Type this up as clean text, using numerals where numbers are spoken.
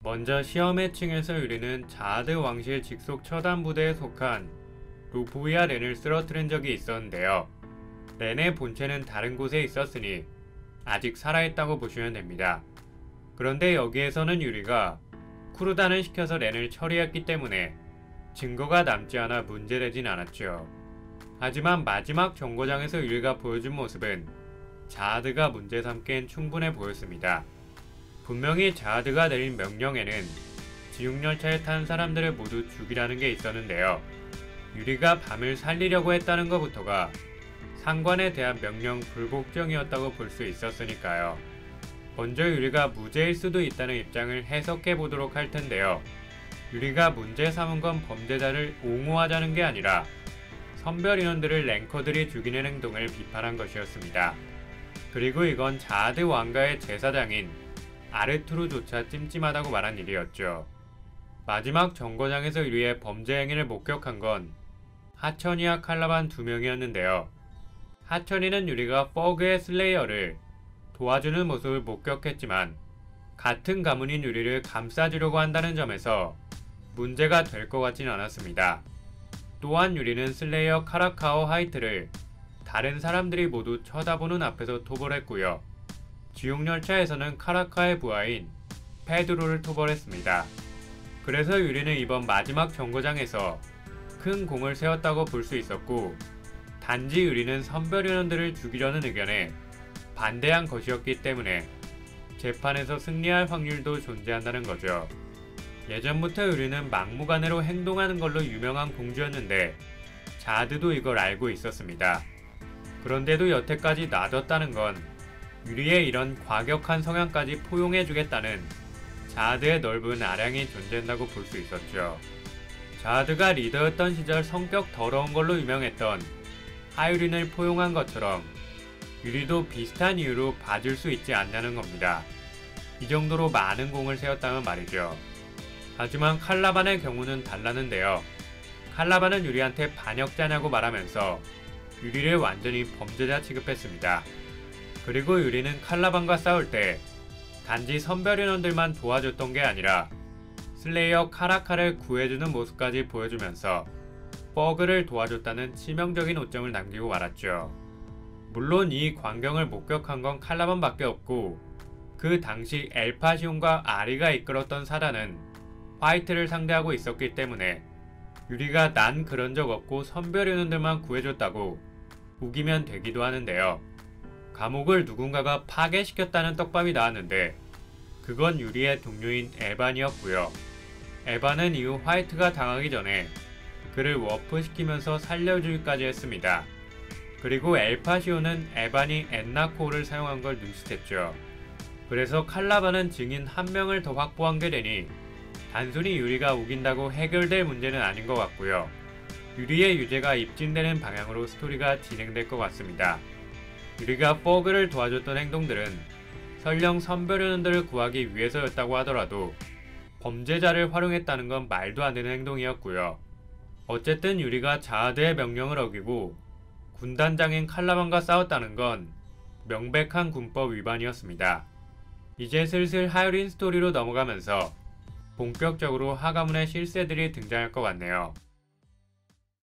먼저 시험의 층에서 유리는 자아드 왕실 직속 처단 부대에 속한 루프위아 렌을 쓰러뜨린 적이 있었는데요. 렌의 본체는 다른 곳에 있었으니 아직 살아있다고 보시면 됩니다. 그런데 여기에서는 유리가 쿠르단을 시켜서 렌을 처리했기 때문에 증거가 남지 않아 문제되진 않았죠. 하지만 마지막 정거장에서 유리가 보여준 모습은 자아드가 문제 삼기엔 충분해 보였습니다. 분명히 자아드가 내린 명령에는 지옥열차에 탄 사람들을 모두 죽이라는 게 있었는데요. 유리가 밤을 살리려고 했다는 것부터가 상관에 대한 명령 불복종이었다고 볼 수 있었으니까요. 먼저 유리가 무죄일 수도 있다는 입장을 해석해 보도록 할 텐데요. 유리가 문제 삼은 건 범죄자를 옹호하자는 게 아니라 선별 인원들을 랭커들이 죽이는 행동을 비판한 것이었습니다. 그리고 이건 자아드 왕가의 제사장인 아르투르조차 찜찜하다고 말한 일이었죠. 마지막 정거장에서 유리의 범죄 행위를 목격한 건 하천이와 칼라반 두 명이었는데요. 하천이는 유리가 퍼그의 슬레이어를 도와주는 모습을 목격했지만 같은 가문인 유리를 감싸주려고 한다는 점에서 문제가 될 것 같진 않았습니다. 또한 유리는 슬레이어 카라카오 하이트를 다른 사람들이 모두 쳐다보는 앞에서 토벌했고요. 지옥열차에서는 카라카의 부하인 페드로를 토벌했습니다. 그래서 유리는 이번 마지막 정거장에서 큰 공을 세웠다고 볼 수 있었고, 단지 유리는 선별인원들을 죽이려는 의견에 반대한 것이었기 때문에 재판에서 승리할 확률도 존재한다는 거죠. 예전부터 유리는 막무가내로 행동하는 걸로 유명한 공주였는데 자아드도 이걸 알고 있었습니다. 그런데도 여태까지 놔뒀다는 건 유리의 이런 과격한 성향까지 포용해주겠다는 자아드의 넓은 아량이 존재한다고 볼 수 있었죠. 자아드가 리더였던 시절 성격 더러운 걸로 유명했던 하유린을 포용한 것처럼 유리도 비슷한 이유로 봐줄 수 있지 않냐는 겁니다. 이 정도로 많은 공을 세웠다면 말이죠. 하지만 칼라반의 경우는 달랐는데요. 칼라반은 유리한테 반역자냐고 말하면서 유리를 완전히 범죄자 취급했습니다. 그리고 유리는 칼라반과 싸울 때 단지 선별인원들만 도와줬던 게 아니라 슬레이어 카라카를 구해주는 모습까지 보여주면서 버그를 도와줬다는 치명적인 오점을 남기고 말았죠. 물론 이 광경을 목격한 건 칼라반밖에 없고, 그 당시 엘파시온과 아리가 이끌었던 사단은 화이트를 상대하고 있었기 때문에 유리가 난 그런 적 없고 선별인원들만 구해줬다고 우기면 되기도 하는데요. 감옥을 누군가가 파괴시켰다는 떡밥이 나왔는데 그건 유리의 동료인 에반이었고요. 에반은 이후 화이트가 당하기 전에 그를 워프시키면서 살려주기까지 했습니다. 그리고 엘파시오는 에반이 엔나코를 사용한 걸 눈치챘죠. 그래서 칼라반은 증인 한 명을 더 확보한 게 되니 단순히 유리가 우긴다고 해결될 문제는 아닌 것 같고요. 유리의 유죄가 입증되는 방향으로 스토리가 진행될 것 같습니다. 유리가 버그를 도와줬던 행동들은 설령 선별인원들을 구하기 위해서였다고 하더라도 범죄자를 활용했다는 건 말도 안 되는 행동이었고요. 어쨌든 유리가 자아드의 명령을 어기고 군단장인 칼라반과 싸웠다는 건 명백한 군법 위반이었습니다. 이제 슬슬 하유린 스토리로 넘어가면서 본격적으로 하가문의 실세들이 등장할 것 같네요.